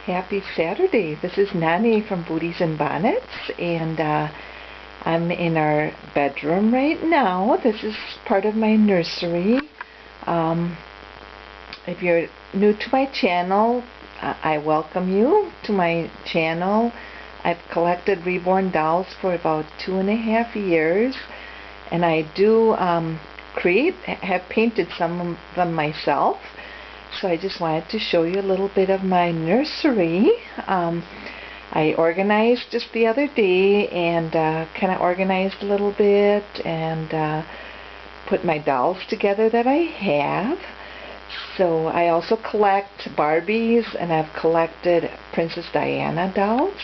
Happy Saturday. This is Nani from Booties and Bonnets, and I'm in our bedroom right now. This is part of my nursery. If you're new to my channel, I welcome you to my channel. I've collected Reborn dolls for about 2.5 years, and I do have painted some of them myself. So I just wanted to show you a little bit of my nursery. I organized just the other day and kind of organized a little bit and put my dolls together that I have. So I also collect Barbies, and I've collected Princess Diana dolls.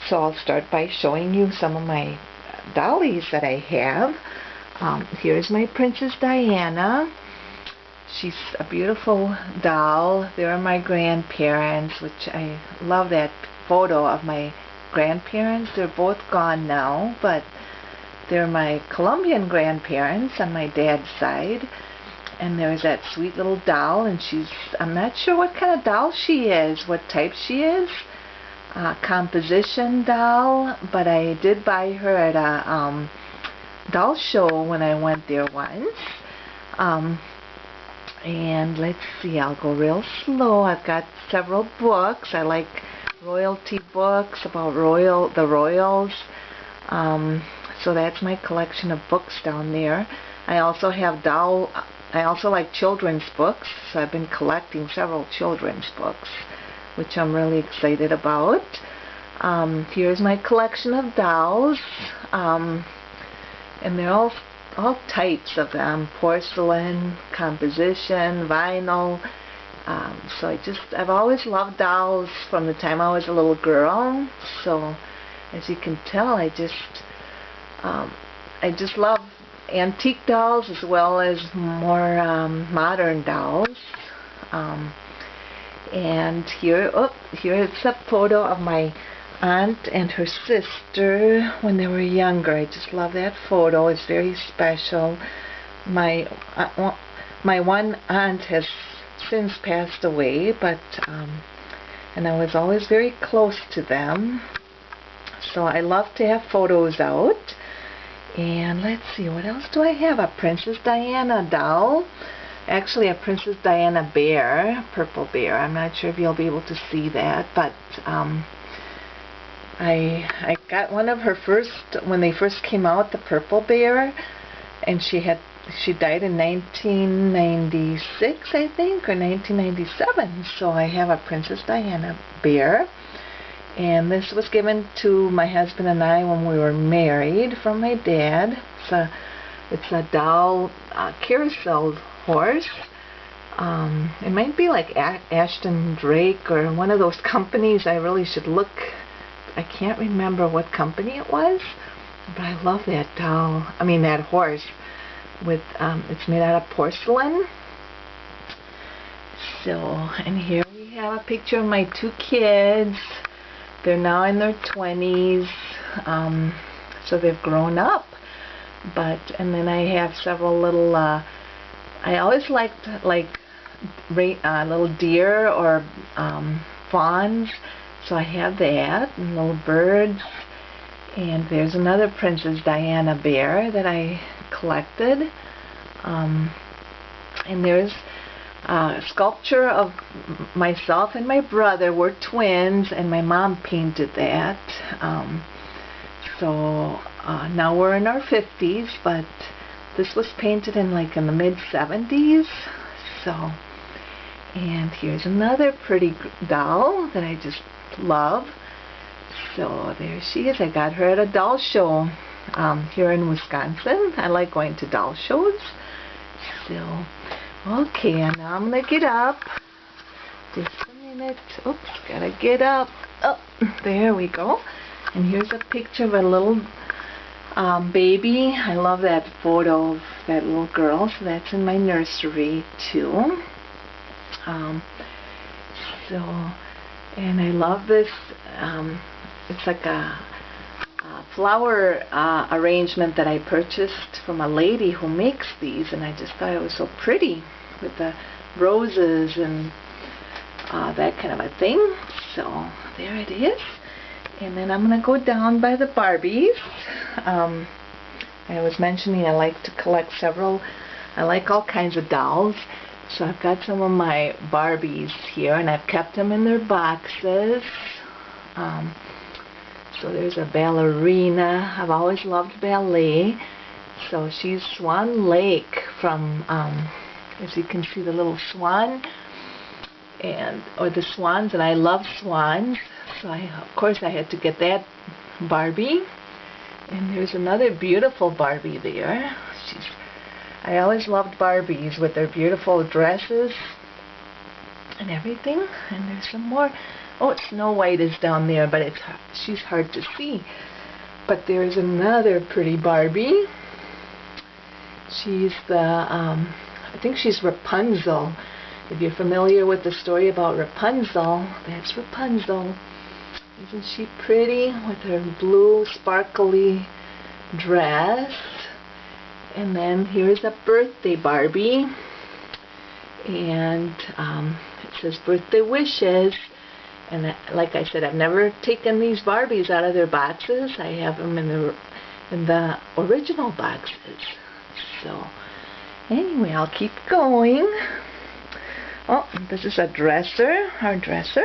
So I'll start by showing you some of my dollies that I have. Here's my Princess Diana. She's a beautiful doll. There are my grandparents, which I love that photo of my grandparents. They're both gone now, but they're my Colombian grandparents on my dad's side. And there's that sweet little doll, and I'm not sure what kind of doll she is, what type she is. Composition doll, but I did buy her at a doll show when I went there once. And let's see, I'll go real slow. I've got several books. I like royalty books about the royals. So that's my collection of books down there. I also like children's books, so I've been collecting several children's books, which I'm really excited about. Here's my collection of dolls, and they're all types of them: porcelain, composition, vinyl. So I've always loved dolls from the time I was a little girl. So as you can tell, I just love antique dolls as well as more modern dolls. And here's a photo of my aunt and her sister when they were younger. I just love that photo. It's very special. My one aunt has since passed away, but and I was always very close to them. So I love to have photos out. And let's see, what else do I have? A Princess Diana doll. Actually, a Princess Diana bear, purple bear. I'm not sure if you'll be able to see that, but I got one of her when they first came out, the purple bear, and she died in 1996, I think, or 1997. So I have a Princess Diana bear, and this was given to my husband and I when we were married from my dad. It's a doll carousel horse. It might be like Ashton Drake or one of those companies. I really should look. I can't remember what company it was, but I love that doll. I mean that horse. It's made out of porcelain. So, and here we have a picture of my two kids. They're now in their 20s, so they've grown up. And then I have several little. I always liked little deer or fawns. So I have that, and little birds. And there's another Princess Diana bear that I collected. And there's a sculpture of myself and my brother. We're twins, and my mom painted that. So now we're in our 50s, but this was painted in the mid-70s. So, and here's another pretty doll that I just love. So there she is. I got her at a doll show here in Wisconsin. I like going to doll shows. So, okay, and now I'm gonna get up. Just a minute. Oops, gotta get up. Oh, there we go. And here's a picture of a little baby. I love that photo of that little girl. So that's in my nursery too. And I love this. It's like a flower arrangement that I purchased from a lady who makes these, and I just thought it was so pretty with the roses and that kind of a thing. So there it is. And then I'm going to go down by the Barbies. I was mentioning I like to collect several, I like all kinds of dolls. So I've got some of my Barbies here, and I've kept them in their boxes. So there's a ballerina. I've always loved ballet. So she's Swan Lake from, as you can see, the little swan, or the swans, and I love swans. So of course I had to get that Barbie. And there's another beautiful Barbie there. I always loved Barbies with their beautiful dresses and everything. And there's some more. Oh, Snow White is down there, but she's hard to see. But there's another pretty Barbie. She's I think she's Rapunzel. If you're familiar with the story about Rapunzel, that's Rapunzel. Isn't she pretty with her blue sparkly dress? And then here's a birthday Barbie, and it says birthday wishes. And like I said, I've never taken these Barbies out of their boxes. I have them in the original boxes. So anyway, I'll keep going. Oh, this is a dresser, our dresser.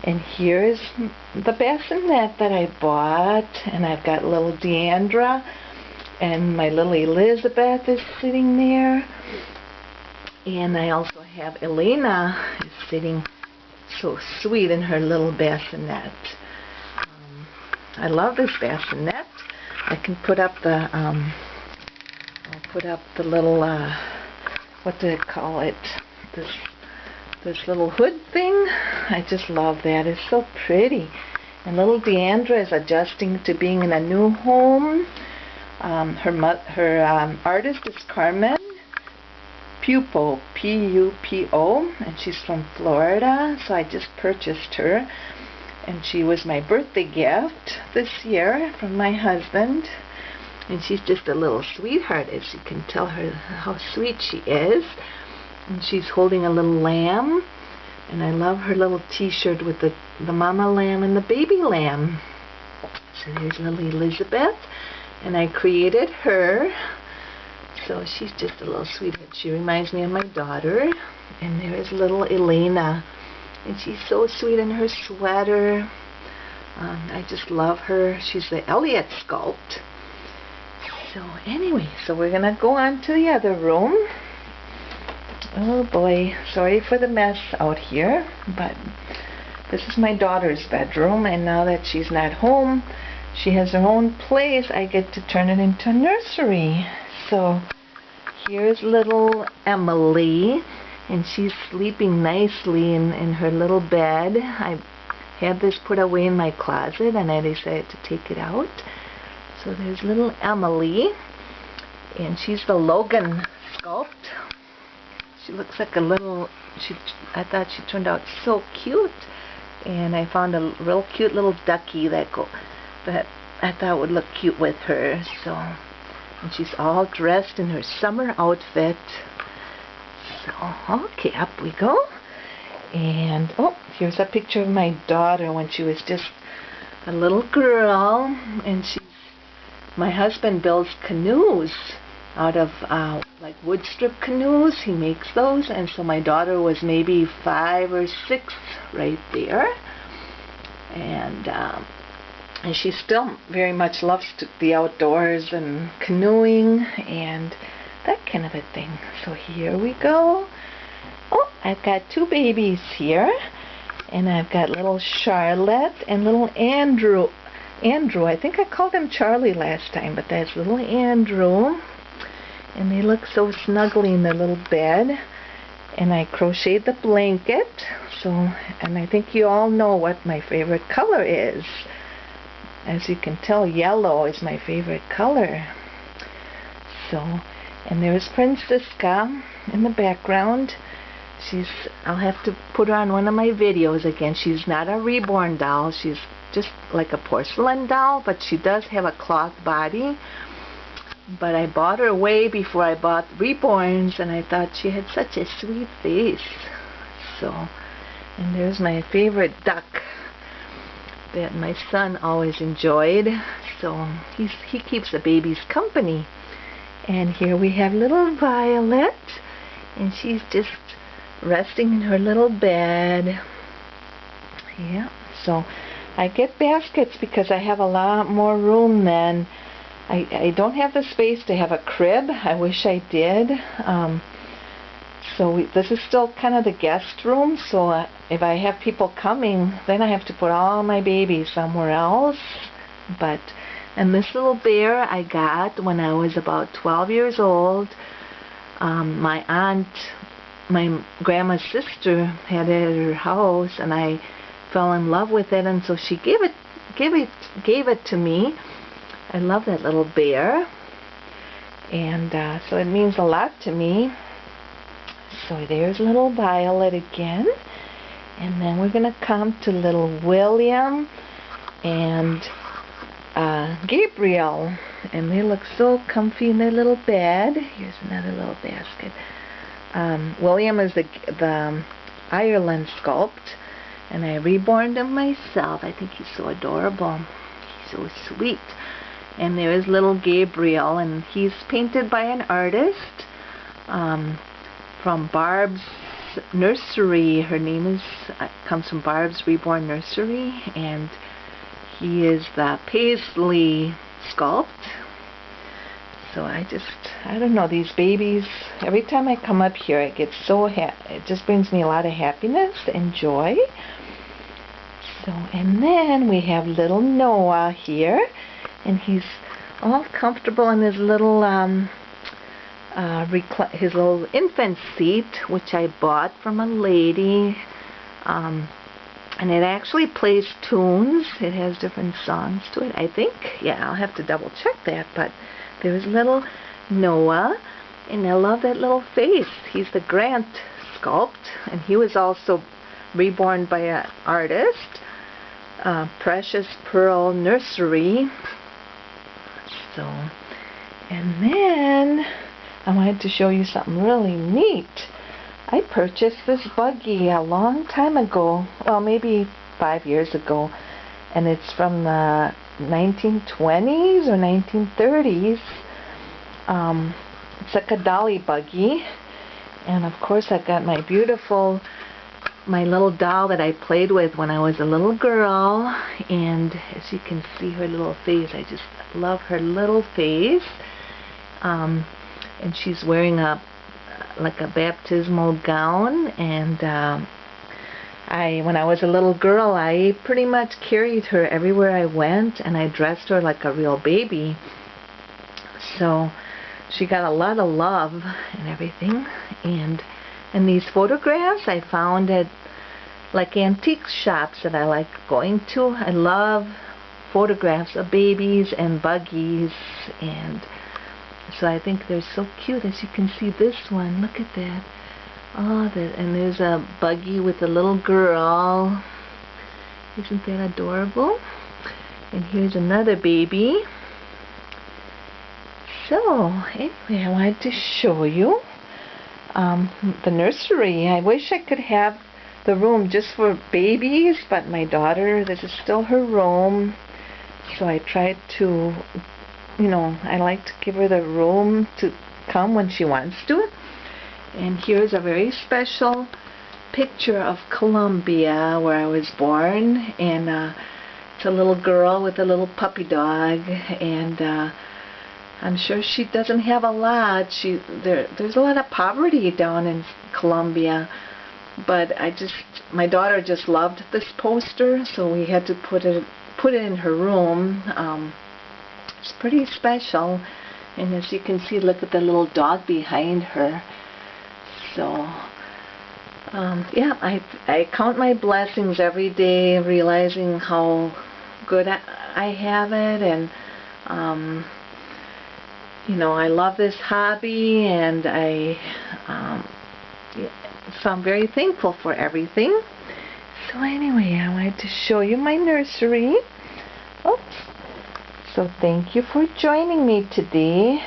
And here's the bassinet that I bought. And I've got little Deandra, and my little Elizabeth is sitting there. And I also have Elena is sitting so sweet in her little bassinet. I love this bassinet. I can put up the I'll put up the little what do they call it? This little hood thing. I just love that. It's so pretty. And little Deandra is adjusting to being in a new home. Her artist is Carmen Pupo, P-U-P-O, and she's from Florida, so I just purchased her. And she was my birthday gift this year from my husband. And she's just a little sweetheart, as you can tell her how sweet she is. And she's holding a little lamb. And I love her little t-shirt with the mama lamb and the baby lamb. So there's little Elizabeth. And I created her. So she's just a little sweetheart. She reminds me of my daughter. And there's little Elena. And she's so sweet in her sweater. I just love her. She's the Elliot sculpt. So anyway, so we're going to go on to the other room. Oh boy, sorry for the mess out here. But this is my daughter's bedroom. And now that she's not home, she has her own place. I get to turn it into a nursery. So here's little Emily, and she's sleeping nicely in her little bed. I had this put away in my closet, and I decided to take it out. So there's little Emily, and she's the Logan sculpt. She looks like a little, I thought she turned out so cute. And I found a real cute little ducky that I thought would look cute with her. So, and she's all dressed in her summer outfit. So, okay, up we go. And, oh, here's a picture of my daughter when she was just a little girl. And my husband builds canoes out of, like wood strip canoes. He makes those. And so my daughter was maybe 5 or 6 right there. And she still very much loves the outdoors and canoeing and that kind of a thing. So here we go. Oh, I've got 2 babies here. And I've got little Charlotte and little Andrew. I think I called him Charlie last time, but that's little Andrew. And they look so snuggly in their little bed. And I crocheted the blanket. So, and I think you all know what my favorite color is. As you can tell, yellow is my favorite color. So, and there's Francisca in the background. I'll have to put her on one of my videos again. She's not a reborn doll. She's just like a porcelain doll, but she does have a cloth body. But I bought her way before I bought reborns, and I thought she had such a sweet face. So And there's my favorite duck that my son always enjoyed. So he keeps the babies company. And here we have little Violet, and she's just resting in her little bed. Yeah, so I get baskets because I have a lot more room than I don't have the space to have a crib. I wish I did. So this is still kind of the guest room, so if I have people coming, then I have to put all my babies somewhere else. And this little bear I got when I was about 12 years old. My aunt, my grandma's sister, had it at her house, and I fell in love with it, and so she gave it to me. I love that little bear, and so it means a lot to me. So there's little Violet again, and then we're gonna come to little William and Gabriel, and they look so comfy in their little bed. Here's another little basket. William is the Ireland sculpt, and I reborned him myself. I think he's so adorable. He's so sweet. And there is little Gabriel, and he's painted by an artist from Barb's Nursery. Her name comes from Barb's Reborn Nursery, and he is the paisley sculpt. So I don't know, these babies, every time I come up here I get so it just brings me a lot of happiness and joy. So, and then we have little Noah here, and he's all comfortable in his little infant seat, which I bought from a lady, and it actually plays tunes. It has different songs to it, I think. Yeah, I'll have to double check that, but there's little Noah, and I love that little face. He's the Grant sculpt, and he was also reborn by an artist, Precious Pearl Nursery. So, and then I wanted to show you something really neat. I purchased this buggy a long time ago, well, maybe 5 years ago, and it's from the 1920s or 1930s. It's like a dolly buggy, and of course I got my little doll that I played with when I was a little girl, and as you can see her little face, I just love her little face. And she's wearing like a baptismal gown, and when I was a little girl, I pretty much carried her everywhere I went, and I dressed her like a real baby. So she got a lot of love and everything. And these photographs I found at like antique shops that I like going to. I love photographs of babies and buggies, and so I think they're so cute. As you can see this one, look at that. Oh, and there's a buggy with a little girl. Isn't that adorable? And here's another baby. So, anyway, I wanted to show you the nursery. I wish I could have the room just for babies, but my daughter, this is still her room. So I tried to, I like to give her the room to come when she wants to. And here's a very special picture of Colombia, where I was born, and it's a little girl with a little puppy dog, and I'm sure she doesn't have a lot. There's a lot of poverty down in Colombia, but my daughter just loved this poster, so we had to put it in her room. It's pretty special, and as you can see, look at the little dog behind her. So, yeah, I count my blessings every day, realizing how good I have it, and I love this hobby, and so I'm very thankful for everything. So anyway, I wanted to show you my nursery. Oops. So thank you for joining me today.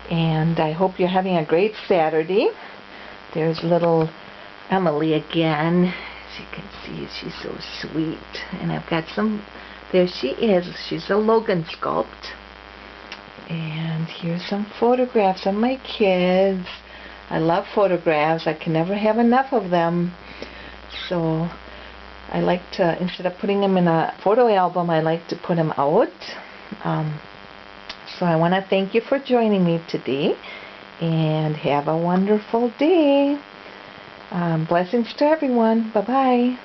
And I hope you're having a great Saturday. There's little Emily again. As you can see, she's so sweet. And I've got some, there she is. She's a Logan sculpt. And here's some photographs of my kids. I love photographs. I can never have enough of them. So I like to, instead of putting them in a photo album, I like to put them out. So I want to thank you for joining me today. And have a wonderful day. Blessings to everyone. Bye-bye.